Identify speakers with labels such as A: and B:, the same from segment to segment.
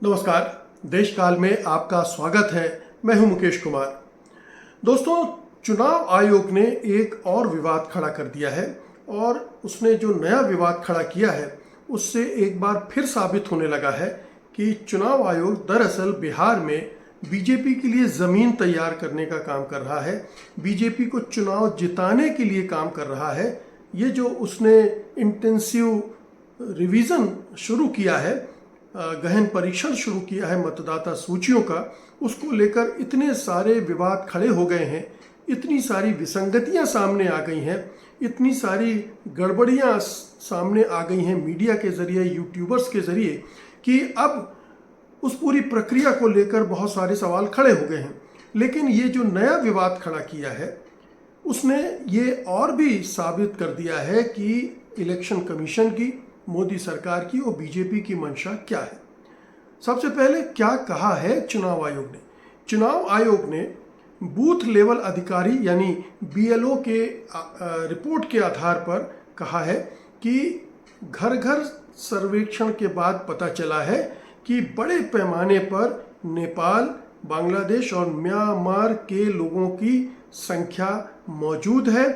A: नमस्कार। देश काल में आपका स्वागत है। मैं हूं मुकेश कुमार। दोस्तों, चुनाव आयोग ने एक और विवाद खड़ा कर दिया है और उसने जो नया विवाद खड़ा किया है उससे एक बार फिर साबित होने लगा है कि चुनाव आयोग दरअसल बिहार में बीजेपी के लिए ज़मीन तैयार करने का काम कर रहा है, बीजेपी को चुनाव जिताने के लिए काम कर रहा है। ये जो उसने इंटेंसिव रिवीजन शुरू किया है, गहन परीक्षण शुरू किया है मतदाता सूचियों का, उसको लेकर इतने सारे विवाद खड़े हो गए हैं, इतनी सारी विसंगतियां सामने आ गई हैं, इतनी सारी गड़बड़ियां सामने आ गई हैं मीडिया के ज़रिए, यूट्यूबर्स के ज़रिए, कि अब उस पूरी प्रक्रिया को लेकर बहुत सारे सवाल खड़े हो गए हैं। लेकिन ये जो नया विवाद खड़ा किया है उसने ये और भी साबित कर दिया है कि इलेक्शन कमीशन की, मोदी सरकार की और बीजेपी की मंशा क्या है। सबसे पहले क्या कहा है चुनाव आयोग ने? चुनाव आयोग ने बूथ लेवल अधिकारी यानी बीएलओ के रिपोर्ट के आधार पर कहा है कि घर घर सर्वेक्षण के बाद पता चला है कि बड़े पैमाने पर नेपाल, बांग्लादेश और म्यांमार के लोगों की संख्या मौजूद है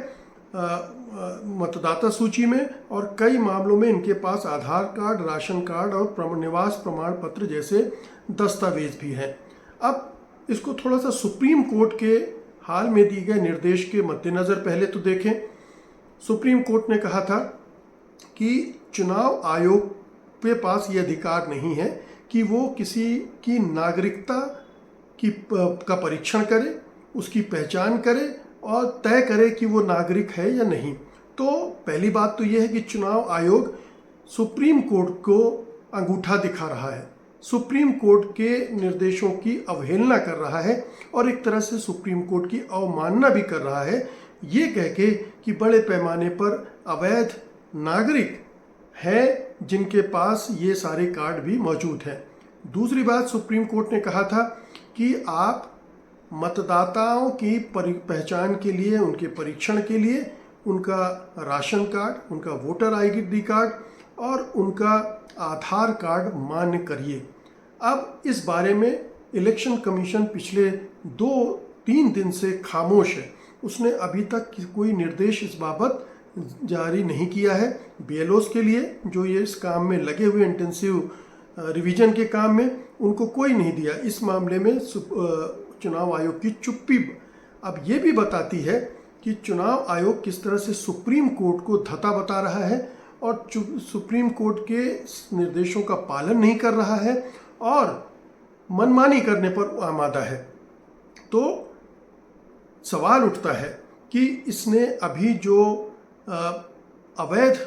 A: मतदाता सूची में, और कई मामलों में इनके पास आधार कार्ड, राशन कार्ड और निवास प्रमाण पत्र जैसे दस्तावेज भी हैं। अब इसको थोड़ा सा सुप्रीम कोर्ट के हाल में दिए गए निर्देश के मद्देनज़र पहले तो देखें। सुप्रीम कोर्ट ने कहा था कि चुनाव आयोग के पास ये अधिकार नहीं है कि वो किसी की नागरिकता का परीक्षण करे, उसकी पहचान करे और तय करे कि वो नागरिक है या नहीं। तो पहली बात तो ये है कि चुनाव आयोग सुप्रीम कोर्ट को अंगूठा दिखा रहा है, सुप्रीम कोर्ट के निर्देशों की अवहेलना कर रहा है और एक तरह से सुप्रीम कोर्ट की अवमानना भी कर रहा है, ये कह के कि बड़े पैमाने पर अवैध नागरिक हैं जिनके पास ये सारे कार्ड भी मौजूद हैं। दूसरी बात, सुप्रीम कोर्ट ने कहा था कि आप मतदाताओं की पहचान के लिए, उनके परीक्षण के लिए उनका राशन कार्ड, उनका वोटर आईडी कार्ड और उनका आधार कार्ड मान्य करिए। अब इस बारे में इलेक्शन कमीशन पिछले 2-3 दिन से खामोश है। उसने अभी तक कोई निर्देश इस बाबत जारी नहीं किया है। बीएलओस के लिए जो ये इस काम में लगे हुए इंटेंसिव रिवीजन के काम में, उनको कोई नहीं दिया। इस मामले में चुनाव आयोग की चुप्पी अब ये भी बताती है कि चुनाव आयोग किस तरह से सुप्रीम कोर्ट को धता बता रहा है और सुप्रीम कोर्ट के निर्देशों का पालन नहीं कर रहा है और मनमानी करने पर आमादा है। तो सवाल उठता है कि इसने अभी जो अवैध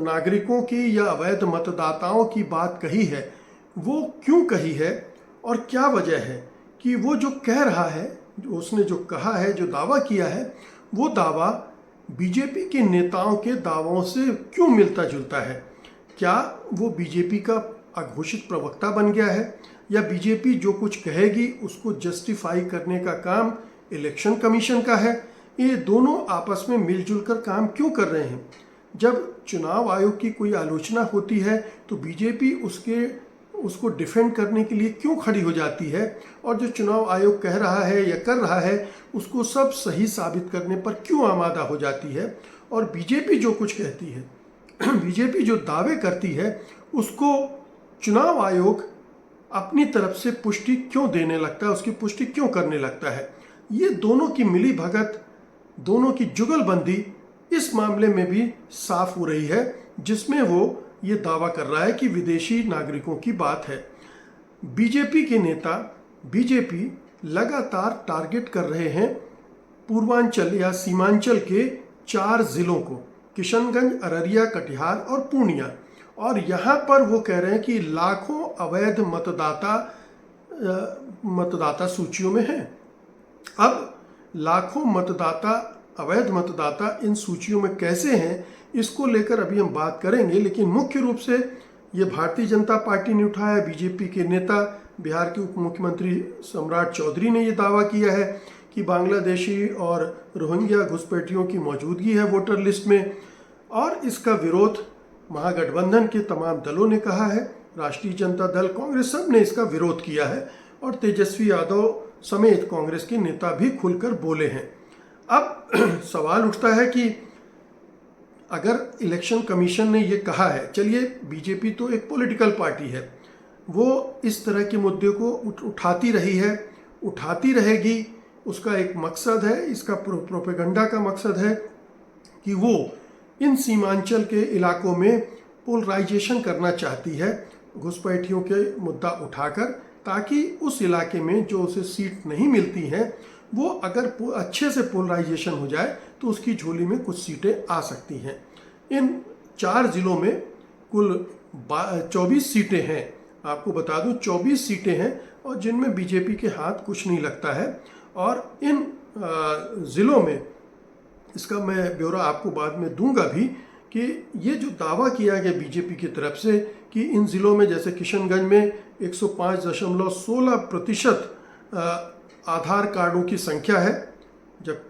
A: नागरिकों की या अवैध मतदाताओं की बात कही है, वो क्यों कही है और क्या वजह है कि वो जो कह रहा है, जो उसने जो कहा है, जो दावा किया है, वो दावा बीजेपी के नेताओं के दावों से क्यों मिलता जुलता है? क्या वो बीजेपी का अघोषित प्रवक्ता बन गया है या बीजेपी जो कुछ कहेगी उसको जस्टिफाई करने का काम इलेक्शन कमीशन का है? ये दोनों आपस में मिलजुल कर काम क्यों कर रहे हैं? जब चुनाव आयोग की कोई आलोचना होती है तो बीजेपी उसको डिफेंड करने के लिए क्यों खड़ी हो जाती है, और जो चुनाव आयोग कह रहा है या कर रहा है उसको सब सही साबित करने पर क्यों आमादा हो जाती है? और बीजेपी जो कुछ कहती है, बीजेपी जो दावे करती है, उसको चुनाव आयोग अपनी तरफ से पुष्टि क्यों देने लगता है, उसकी पुष्टि क्यों करने लगता है? ये दोनों की मिली भगत, दोनों की जुगलबंदी इस मामले में भी साफ हो रही है, जिसमें वो ये दावा कर रहा है कि विदेशी नागरिकों की बात है। बीजेपी के नेता बीजेपी लगातार टारगेट कर रहे हैं पूर्वांचल या सीमांचल के 4 जिलों को, किशनगंज, अररिया, कटिहार और पूर्णिया, और यहाँ पर वो कह रहे हैं कि लाखों अवैध मतदाता सूचियों में हैं। अब लाखों अवैध मतदाता इन सूचियों में कैसे हैं, इसको लेकर अभी हम बात करेंगे। लेकिन मुख्य रूप से ये भारतीय जनता पार्टी ने उठाया। बीजेपी के नेता, बिहार के उप मुख्यमंत्री सम्राट चौधरी ने ये दावा किया है कि बांग्लादेशी और रोहिंग्या घुसपैठियों की मौजूदगी है वोटर लिस्ट में, और इसका विरोध महागठबंधन के तमाम दलों ने कहा है। राष्ट्रीय जनता दल, कांग्रेस, सब ने इसका विरोध किया है और तेजस्वी यादव समेत कांग्रेस के नेता भी खुलकर बोले हैं। अब सवाल उठता है कि अगर इलेक्शन कमीशन ने ये कहा है, चलिए बीजेपी तो एक पॉलिटिकल पार्टी है, वो इस तरह के मुद्दे को उठाती रही है, उठाती रहेगी, उसका एक मकसद है, इसका प्रोपेगेंडा का मकसद है कि वो इन सीमांचल के इलाकों में पोलराइजेशन करना चाहती है घुसपैठियों के मुद्दा उठाकर, ताकि उस इलाके में जो उसे सीट नहीं मिलती हैं वो अगर अच्छे से पोलराइजेशन हो जाए तो उसकी झोली में कुछ सीटें आ सकती हैं। इन 4 जिलों में कुल 24 सीटें हैं, आपको बता दूं 24 सीटें हैं, और जिनमें बीजेपी के हाथ कुछ नहीं लगता है। और इन ज़िलों में, इसका मैं ब्यौरा आपको बाद में दूंगा भी, कि ये जो दावा किया गया बीजेपी की तरफ से कि इन ज़िलों में, जैसे किशनगंज में 105.16% आधार कार्डों की संख्या है, जब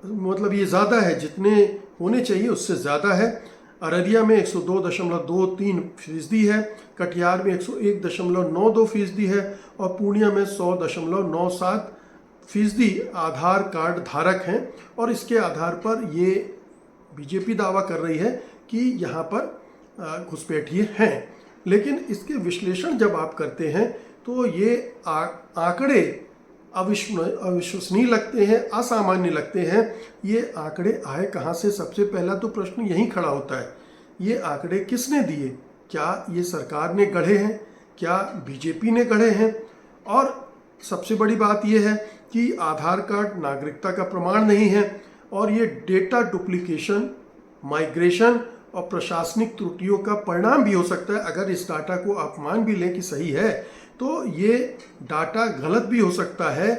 A: मतलब ये ज़्यादा है, जितने होने चाहिए उससे ज़्यादा है। अररिया में 102.23% है, कटिहार में 101.92% है और पूर्णिया में 100.97% आधार कार्ड धारक हैं। और इसके आधार पर ये बीजेपी दावा कर रही है कि यहाँ पर घुसपैठिए हैं। लेकिन इसके विश्लेषण जब आप करते हैं तो ये आंकड़े अविश्वसनीय लगते हैं, असामान्य लगते हैं। ये आंकड़े आए कहाँ से? सबसे पहला तो प्रश्न यही खड़ा होता है, ये आंकड़े किसने दिए? क्या ये सरकार ने गढ़े हैं? क्या बीजेपी ने गढ़े हैं? और सबसे बड़ी बात यह है कि आधार कार्ड नागरिकता का प्रमाण नहीं है और ये डेटा डुप्लीकेशन, माइग्रेशन और प्रशासनिक त्रुटियों का परिणाम भी हो सकता है। अगर इस डाटा को आप मान भी लें कि सही है तो ये डाटा गलत भी हो सकता है।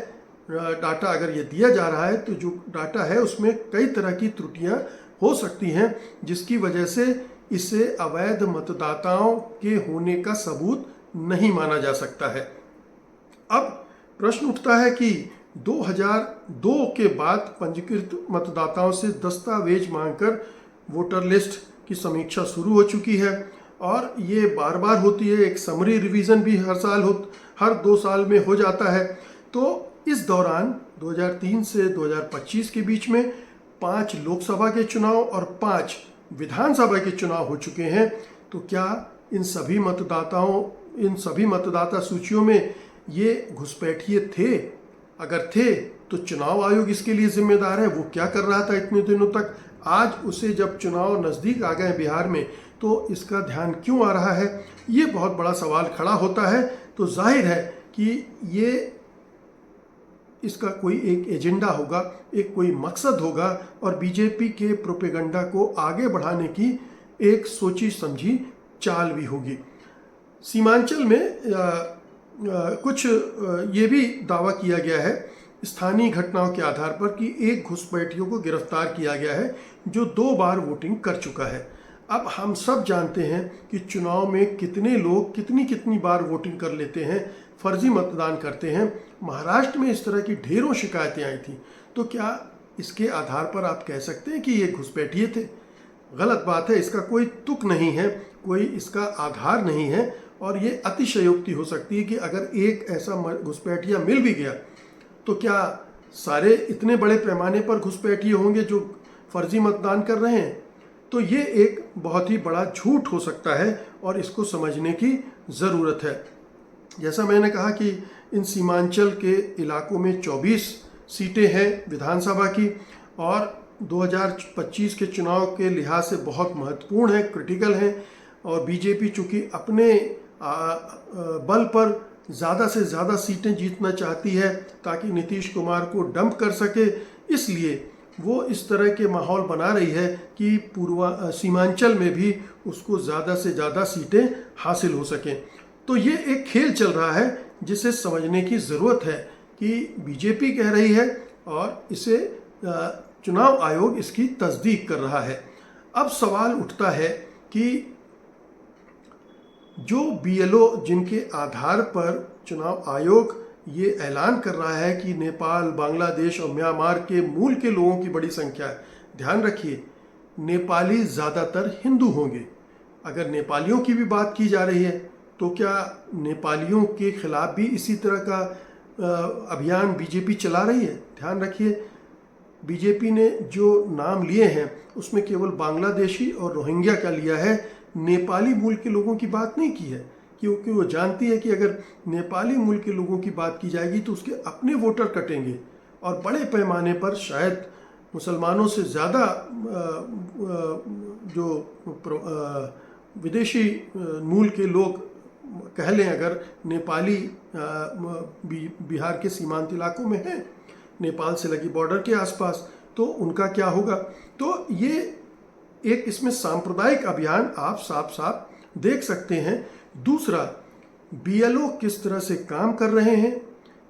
A: डाटा अगर ये दिया जा रहा है तो जो डाटा है उसमें कई तरह की त्रुटियां हो सकती हैं, जिसकी वजह से इसे अवैध मतदाताओं के होने का सबूत नहीं माना जा सकता है। अब प्रश्न उठता है कि 2002 के बाद पंजीकृत मतदाताओं से दस्तावेज मांगकर वोटर लिस्ट की समीक्षा शुरू हो चुकी है और ये बार बार होती है। एक समरी रिवीजन भी हर 2 साल में हो जाता है। तो इस दौरान 2003 से 2025 के बीच में 5 लोकसभा के चुनाव और 5 विधानसभा के चुनाव हो चुके हैं। तो क्या इन सभी मतदाता सूचियों में ये घुसपैठिए थे? अगर थे तो चुनाव आयोग इसके लिए जिम्मेदार है। वो क्या कर रहा था इतने दिनों तक? आज उसे जब चुनाव नज़दीक आ गए बिहार में तो इसका ध्यान क्यों आ रहा है? ये बहुत बड़ा सवाल खड़ा होता है। तो जाहिर है कि ये इसका कोई एक एजेंडा होगा, एक कोई मकसद होगा और बीजेपी के प्रोपेगेंडा को आगे बढ़ाने की एक सोची समझी चाल भी होगी। सीमांचल में कुछ ये भी दावा किया गया है स्थानीय घटनाओं के आधार पर कि एक घुसपैठियों को गिरफ्तार किया गया है जो 2 बार वोटिंग कर चुका है। अब हम सब जानते हैं कि चुनाव में कितने लोग कितनी बार वोटिंग कर लेते हैं, फर्जी मतदान करते हैं। महाराष्ट्र में इस तरह की ढेरों शिकायतें आई थी। तो क्या इसके आधार पर आप कह सकते हैं कि ये घुसपैठिए थे? गलत बात है। इसका कोई तुक नहीं है, कोई इसका आधार नहीं है और ये अतिशयोक्ति हो सकती है कि अगर एक ऐसा घुसपैठिया मिल भी गया तो क्या सारे इतने बड़े पैमाने पर घुसपैठिए होंगे जो फर्जी मतदान कर रहे हैं? तो ये एक बहुत ही बड़ा झूठ हो सकता है और इसको समझने की ज़रूरत है। जैसा मैंने कहा कि इन सीमांचल के इलाकों में 24 सीटें हैं विधानसभा की और 2025 के चुनाव के लिहाज से बहुत महत्वपूर्ण है, क्रिटिकल है। और बीजेपी चूँकि अपने बल पर ज़्यादा से ज़्यादा सीटें जीतना चाहती है ताकि नीतीश कुमार को डंप कर सके, इसलिए वो इस तरह के माहौल बना रही है कि सीमांचल में भी उसको ज़्यादा से ज़्यादा सीटें हासिल हो सकें। तो ये एक खेल चल रहा है जिसे समझने की ज़रूरत है कि बीजेपी कह रही है और इसे चुनाव आयोग इसकी तस्दीक कर रहा है। अब सवाल उठता है कि जो BLO जिनके आधार पर चुनाव आयोग ये ऐलान कर रहा है कि नेपाल, बांग्लादेश और म्यांमार के मूल के लोगों की बड़ी संख्या है। ध्यान रखिए, नेपाली ज़्यादातर हिंदू होंगे। अगर नेपालियों की भी बात की जा रही है तो क्या नेपालियों के खिलाफ भी इसी तरह का अभियान बीजेपी चला रही है? ध्यान रखिए, बीजेपी ने जो नाम लिए हैं उसमें केवल बांग्लादेशी और रोहिंग्या का लिया है, नेपाली मूल के लोगों की बात नहीं की है, क्योंकि वो जानती है कि अगर नेपाली मूल के लोगों की बात की जाएगी तो उसके अपने वोटर कटेंगे और बड़े पैमाने पर शायद मुसलमानों से ज़्यादा जो विदेशी मूल के लोग कह लें अगर नेपाली बिहार के सीमांत इलाकों में हैं, नेपाल से लगी बॉर्डर के आसपास, तो उनका क्या होगा? तो ये एक इसमें सांप्रदायिक अभियान आप साफ साफ देख सकते हैं। दूसरा, बीएलओ किस तरह से काम कर रहे हैं,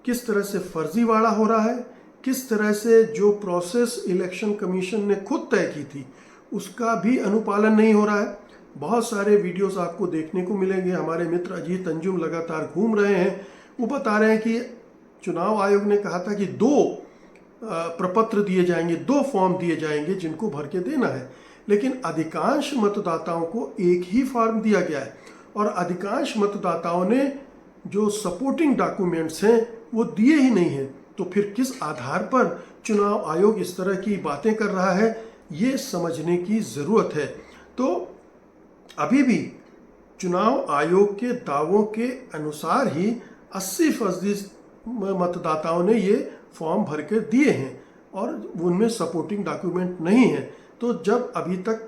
A: किस तरह से फर्जीवाड़ा हो रहा है, किस तरह से जो प्रोसेस इलेक्शन कमीशन ने खुद तय की थी उसका भी अनुपालन नहीं हो रहा है। बहुत सारे वीडियोस आपको देखने को मिलेंगे। हमारे मित्र अजीत अंजुम लगातार घूम रहे हैं, वो बता रहे हैं कि चुनाव आयोग ने कहा था कि 2 प्रपत्र दिए जाएंगे, 2 फॉर्म दिए जाएंगे जिनको भर के देना है, लेकिन अधिकांश मतदाताओं को एक ही फॉर्म दिया गया है और अधिकांश मतदाताओं ने जो सपोर्टिंग डॉक्यूमेंट्स हैं वो दिए ही नहीं हैं। तो फिर किस आधार पर चुनाव आयोग इस तरह की बातें कर रहा है, ये समझने की ज़रूरत है। तो अभी भी चुनाव आयोग के दावों के अनुसार ही 80% मतदाताओं ने ये फॉर्म भर कर दिए हैं और उनमें सपोर्टिंग डॉक्यूमेंट नहीं है। तो जब अभी तक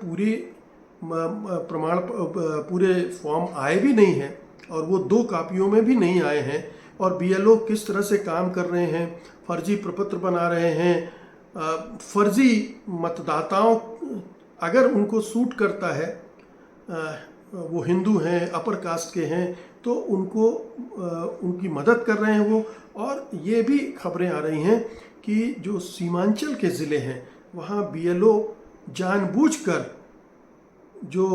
A: पूरे फॉर्म आए भी नहीं हैं और वो 2 कापियों में भी नहीं आए हैं और बीएलओ किस तरह से काम कर रहे हैं, फर्जी प्रपत्र बना रहे हैं, फर्जी मतदाताओं अगर उनको सूट करता है, वो हिंदू हैं, अपर कास्ट के हैं, तो उनको उनकी मदद कर रहे हैं वो। और ये भी खबरें आ रही हैं कि जो सीमांचल के ज़िले हैं वहाँ बीएलओ जानबूझकर जो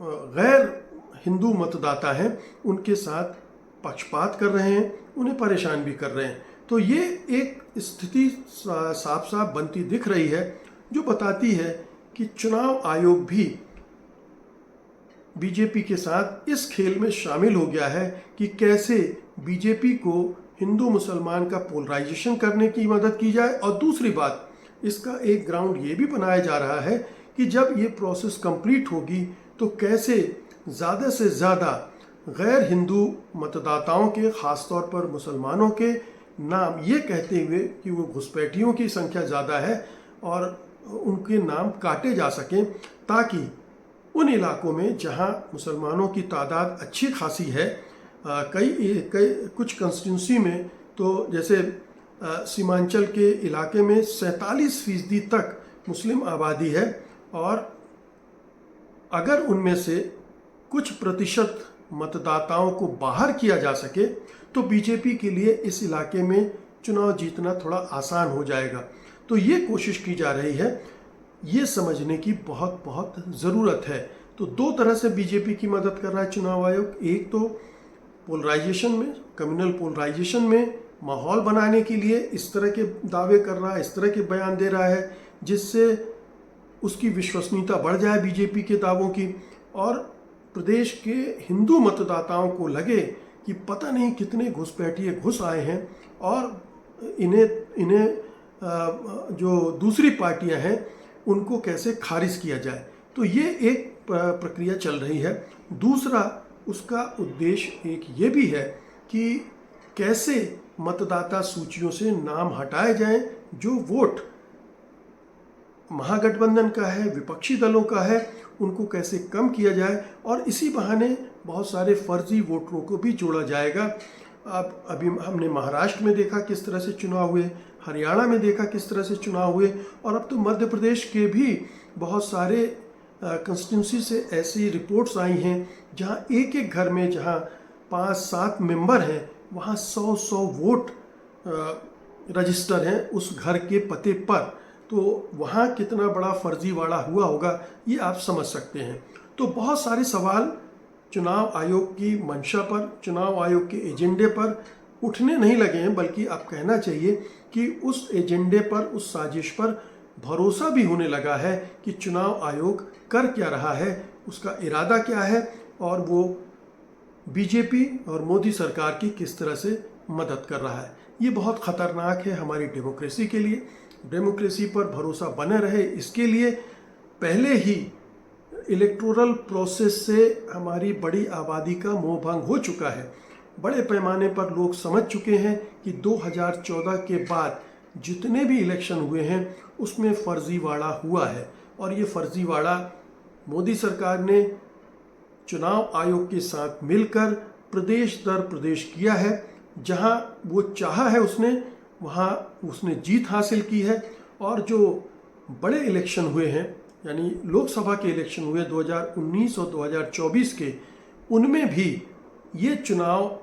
A: गैर हिंदू मतदाता हैं उनके साथ पक्षपात कर रहे हैं, उन्हें परेशान भी कर रहे हैं। तो ये एक स्थिति साफ साफ बनती दिख रही है जो बताती है कि चुनाव आयोग भी बीजेपी के साथ इस खेल में शामिल हो गया है कि कैसे बीजेपी को हिंदू मुसलमान का पोलराइजेशन करने की मदद की जाए। और दूसरी बात, इसका एक ग्राउंड ये भी बनाया जा रहा है कि जब ये प्रोसेस कंप्लीट होगी तो कैसे ज़्यादा से ज़्यादा गैर हिंदू मतदाताओं के, ख़ासतौर पर मुसलमानों के नाम ये कहते हुए कि वो घुसपैठियों की संख्या ज़्यादा है और उनके नाम काटे जा सकें, ताकि उन इलाकों में जहां मुसलमानों की तादाद अच्छी खासी है, कुछ कंस्टिट्यूंसी में तो जैसे सीमांचल के इलाके में 47% तक मुस्लिम आबादी है और अगर उनमें से कुछ प्रतिशत मतदाताओं को बाहर किया जा सके तो बीजेपी के लिए इस इलाके में चुनाव जीतना थोड़ा आसान हो जाएगा। तो ये कोशिश की जा रही है, ये समझने की बहुत बहुत ज़रूरत है। तो 2 तरह से बीजेपी की मदद कर रहा है चुनाव आयोग। एक तो पोलराइजेशन में, कम्युनल पोलराइजेशन में माहौल बनाने के लिए इस तरह के दावे कर रहा है, इस तरह के बयान दे रहा है जिससे उसकी विश्वसनीयता बढ़ जाए बीजेपी के दावों की, और प्रदेश के हिंदू मतदाताओं को लगे कि पता नहीं कितने घुसपैठिए घुस आए हैं और इन्हें जो दूसरी पार्टियां हैं उनको कैसे खारिज किया जाए। तो ये एक प्रक्रिया चल रही है। दूसरा, उसका उद्देश्य एक ये भी है कि कैसे मतदाता सूचियों से नाम हटाए जाएं जो वोट महागठबंधन का है, विपक्षी दलों का है, उनको कैसे कम किया जाए और इसी बहाने बहुत सारे फर्जी वोटरों को भी जोड़ा जाएगा। अब अभी हमने महाराष्ट्र में देखा किस तरह से चुनाव हुए, हरियाणा में देखा किस तरह से चुनाव हुए, और अब तो मध्य प्रदेश के भी बहुत सारे कंस्टिट्यूंसी से ऐसी रिपोर्ट्स आई हैं जहां एक एक घर में जहां 5-7 मेंबर हैं वहां 100 वोट रजिस्टर हैं उस घर के पते पर। तो वहाँ कितना बड़ा फर्जीवाड़ा हुआ होगा ये आप समझ सकते हैं। तो बहुत सारे सवाल चुनाव आयोग की मंशा पर, चुनाव आयोग के एजेंडे पर उठने नहीं लगे हैं, बल्कि आप कहना चाहिए कि उस एजेंडे पर, उस साजिश पर भरोसा भी होने लगा है कि चुनाव आयोग कर क्या रहा है, उसका इरादा क्या है और वो बीजेपी और मोदी सरकार की किस तरह से मदद कर रहा है। ये बहुत ख़तरनाक है हमारी डेमोक्रेसी के लिए। डेमोक्रेसी पर भरोसा बने रहे, इसके लिए पहले ही इलेक्टोरल प्रोसेस से हमारी बड़ी आबादी का मोह भंग हो चुका है। बड़े पैमाने पर लोग समझ चुके हैं कि 2014 के बाद जितने भी इलेक्शन हुए हैं उसमें फर्जीवाड़ा हुआ है, और ये फर्जीवाड़ा मोदी सरकार ने चुनाव आयोग के साथ मिलकर प्रदेश दर प्रदेश किया है। जहां वो चाहा है वहां उसने जीत हासिल की है। और जो बड़े इलेक्शन हुए हैं, यानी लोकसभा के इलेक्शन हुए 2019 और 2024 के, उनमें भी ये चुनाव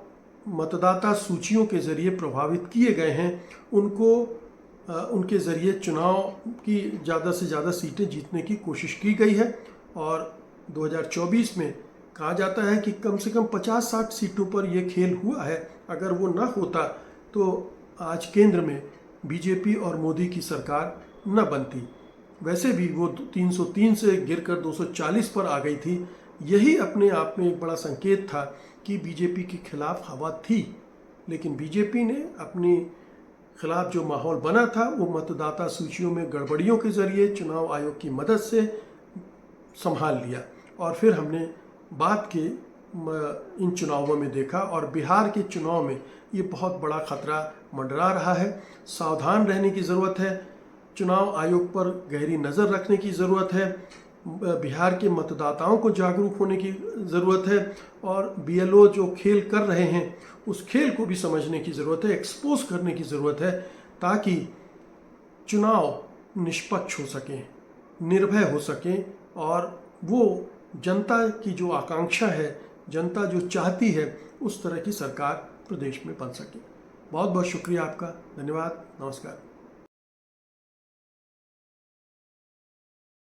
A: मतदाता सूचियों के ज़रिए प्रभावित किए गए हैं। उनके ज़रिए चुनाव की ज़्यादा से ज़्यादा सीटें जीतने की कोशिश की गई है। और 2024 में कहा जाता है कि कम से कम 50-60 सीटों पर यह खेल हुआ है। अगर वो ना होता तो आज केंद्र में बीजेपी और मोदी की सरकार न बनती। वैसे भी वो 303 से गिरकर 240 पर आ गई थी। यही अपने आप में एक बड़ा संकेत था कि बीजेपी के खिलाफ हवा थी, लेकिन बीजेपी ने अपने खिलाफ जो माहौल बना था वो मतदाता सूचियों में गड़बड़ियों के ज़रिए चुनाव आयोग की मदद से संभाल लिया। और फिर हमने बाद के इन चुनावों में देखा, और बिहार के चुनाव में ये बहुत बड़ा खतरा मंडरा रहा है। सावधान रहने की ज़रूरत है, चुनाव आयोग पर गहरी नज़र रखने की ज़रूरत है, बिहार के मतदाताओं को जागरूक होने की ज़रूरत है, और बीएलओ जो खेल कर रहे हैं उस खेल को भी समझने की ज़रूरत है, एक्सपोज करने की ज़रूरत है, ताकि चुनाव निष्पक्ष हो सकें, निर्भय हो सकें, और वो जनता की जो आकांक्षा है, जनता जो चाहती है, उस तरह की सरकार प्रदेश में बन सके। बहुत बहुत शुक्रिया आपका। धन्यवाद। नमस्कार।